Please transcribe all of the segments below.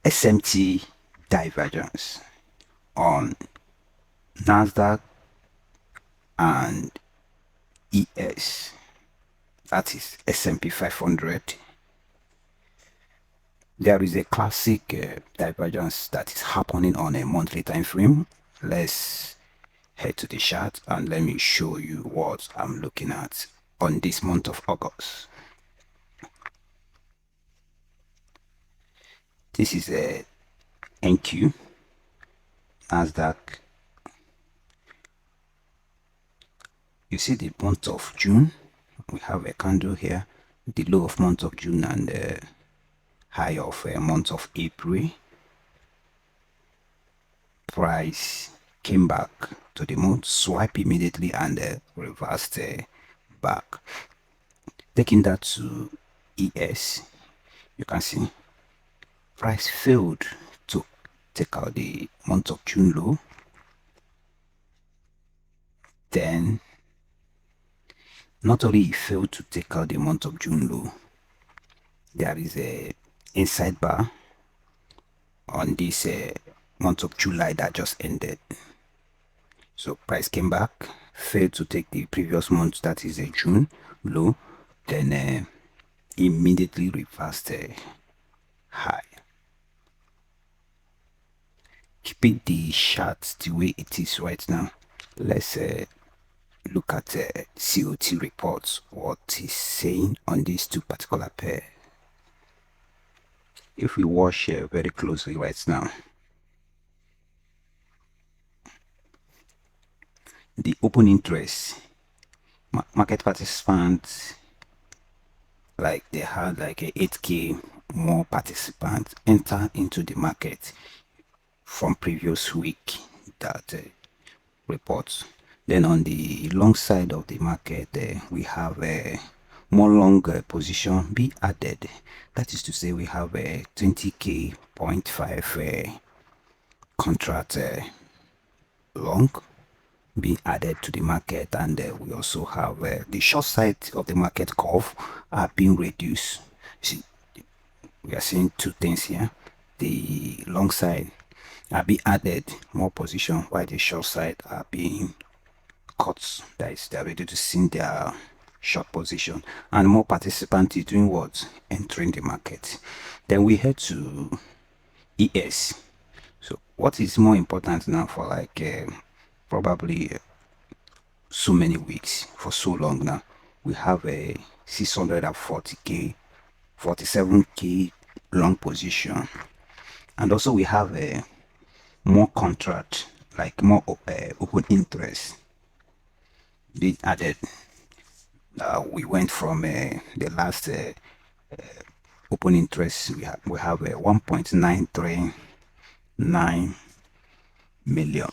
SMT divergence on Nasdaq and ES, that is S&P 500. There is a classic divergence that is happening on a monthly time frame. Let's head to the chart and let me show you what I'm looking at on this month of August. This is a NQ, Nasdaq. You see the month of June, we have a candle here, the low of month of June and the high of month of April. Price came back to the moon, swipe immediately and reversed back. Taking that to ES, you can see price failed to take out the month of June low. Then not only it failed to take out the month of June low, there is a inside bar on this month of July that just ended. So price came back, failed to take the previous month, that is a June low, then immediately reversed high. Keeping the chart the way it is right now, let's look at COT reports, what is saying on these two particular pair. If we watch very closely right now, the open interest, market participants, like they had like a 8k more participants enter into the market from previous week that reports. Then on the long side of the market, we have a more longer position be added. That is to say, we have a 20k 0.5 contract long be added to the market, and we also have the short side of the market curve are being reduced. See, we are seeing two things here. The long side are being added more position, while the short side are being cut. That is, they are ready to see their short position, and more participants is doing what? Entering the market. Then we head to ES. So what is more important now for like probably so many weeks, for so long now, we have a 640k 47k long position, and also we have a more contract, like more open interest being added. We went from the last open interest, we have a 1.939 million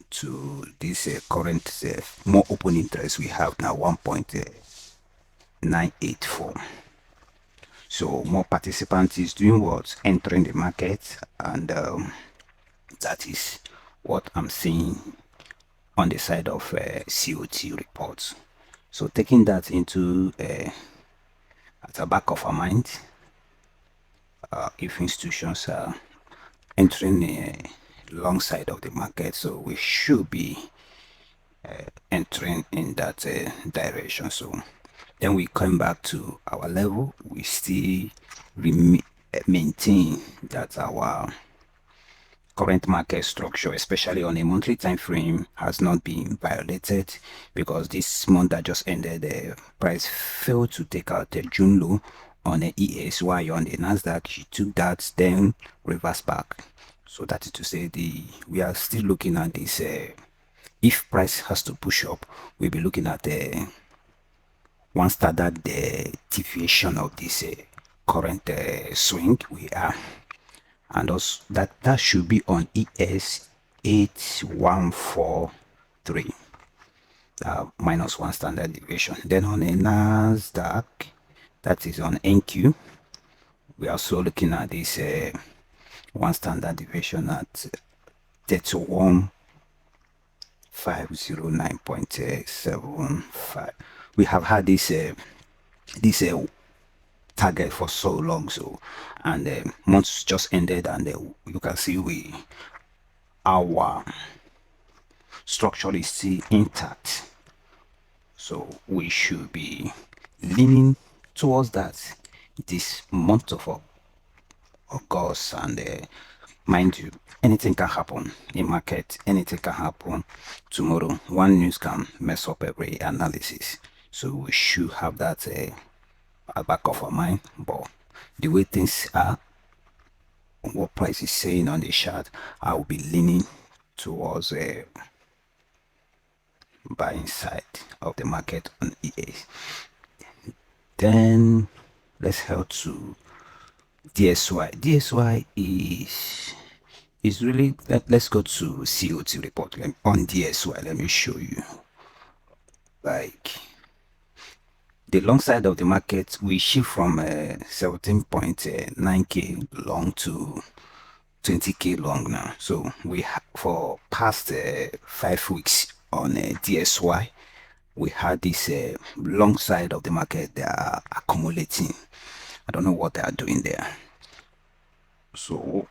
to this current more open interest we have now 1.984. So more participants is doing what? Entering the market, and that is what I'm seeing on the side of COT reports. So taking that into at the back of our mind, if institutions are entering a long side of the market, so we should be entering in that direction. So then we come back to our level, we still maintain that our current market structure, especially on a monthly time frame, has not been violated, because this month that just ended, the price failed to take out the June low on the ES, while on the Nasdaq she took that, then reversed back. So that is to say, we are still looking at this. If price has to push up, we'll be looking at one standard deviation of this current swing we are, and also that should be on ES 8143, minus one standard deviation. Then on a Nasdaq, that is on NQ, we are also looking at this one standard deviation at 31509.75. We have had this target for so long. So, and the months just ended, and you can see our structure is still intact. So we should be leaning towards that this month of August. And mind you, anything can happen in market. Anything can happen tomorrow. One news can mess up every analysis. So we should have that at the back of our mind. But the way things are, what price is saying on the chart, I will be leaning towards buying side of the market on EAs. Then let's head to DSY. DSY is really, let's go to COT report on DSY. Let me show you. Like the long side of the market, we shift from 17.9k long to 20k long now. So we for past 5 weeks on DSY, we had this long side of the market. They are accumulating. I don't know what they are doing there. So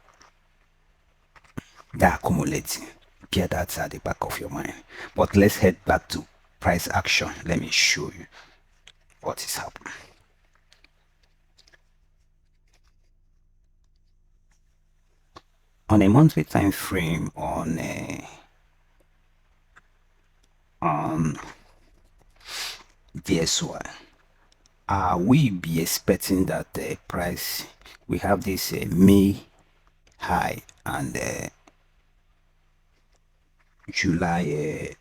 they're accumulating. Bear that at the back of your mind. But let's head back to price action. Let me show you what is happening. On a monthly time frame, on DSY, we be expecting that the price, we have this May high and July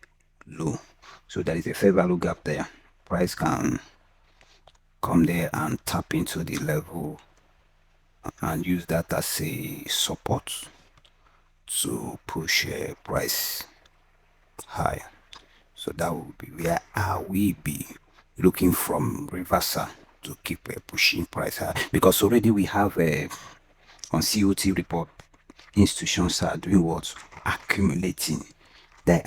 low. So there is a fair value gap there. Price can come there and tap into the level and use that as a support to push price high. So that will be where I will be looking from reversal to keep pushing price high, because already we have on COT report, institutions are doing what? Accumulating. They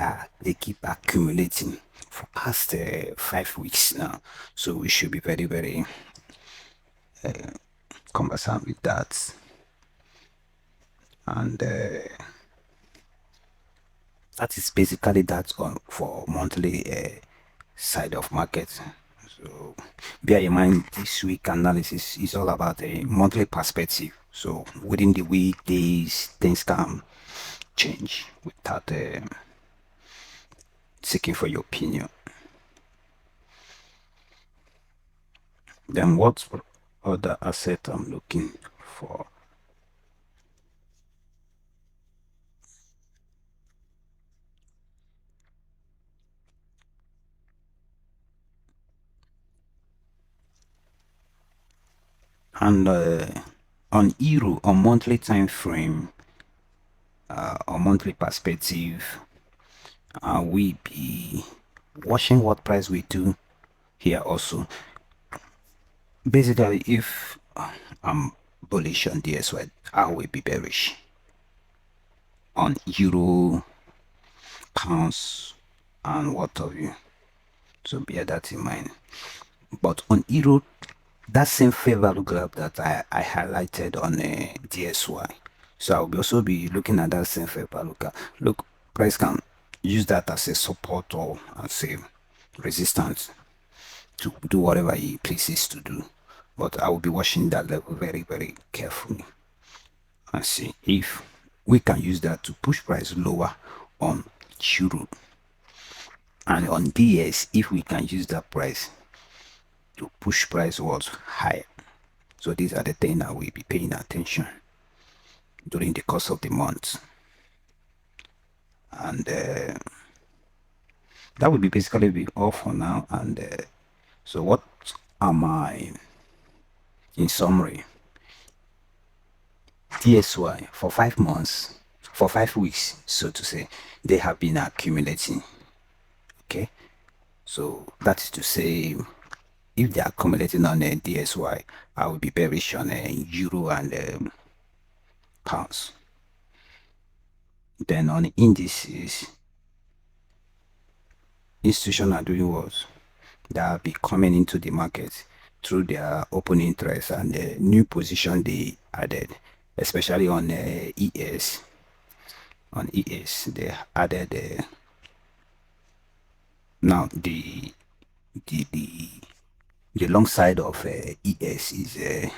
keep accumulating for past 5 weeks now. So we should be very, very conversant with that. And that is basically that for monthly side of market. So bear in mind, this week analysis is all about a monthly perspective. So within the weekdays, things can change without seeking for your opinion. Then what other asset I'm looking for? And on Euro, on monthly time frame, on monthly perspective, we be watching what price we do here also. Basically, if I'm bullish on DSY, I will be bearish on Euro, pounds, and what have you. So bear that in mind. But on Euro, that same fair value gap that I highlighted on DSY. So I'll also be looking at that same fair value gap. Look, price can use that as a support or as a resistance to do whatever he pleases to do. But I will be watching that level very, very carefully and see if we can use that to push price lower on Euro, and on DS if we can use that price to push price was higher. So these are the things that we'll be paying attention during the course of the month. And that will be basically be all for now. And so what am I, in summary? DSY for 5 months, for 5 weeks, so to say, they have been accumulating. Okay, so that is to say, if they are accumulating on a DSY, I will be bearish on a Euro and pounds. Then on indices, institutions are doing what? They will be coming into the market. through their open interest and the new position they added, especially on ES. On ES, they added now the long side of ES is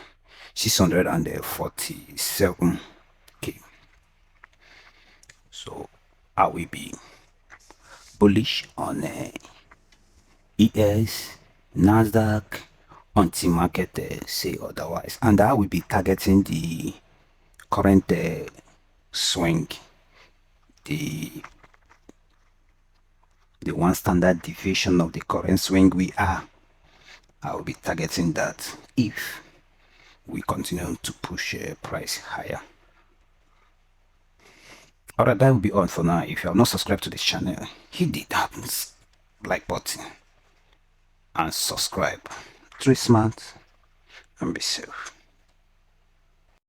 647k. So I will be bullish on ES, Nasdaq until market say otherwise, and I will be targeting the current swing, the one standard deviation of the current swing we are. I will be targeting that if we continue to push price higher. Alright, that will be all for now. If you have not subscribed to this channel, hit the like button and subscribe. Stay smart and be safe.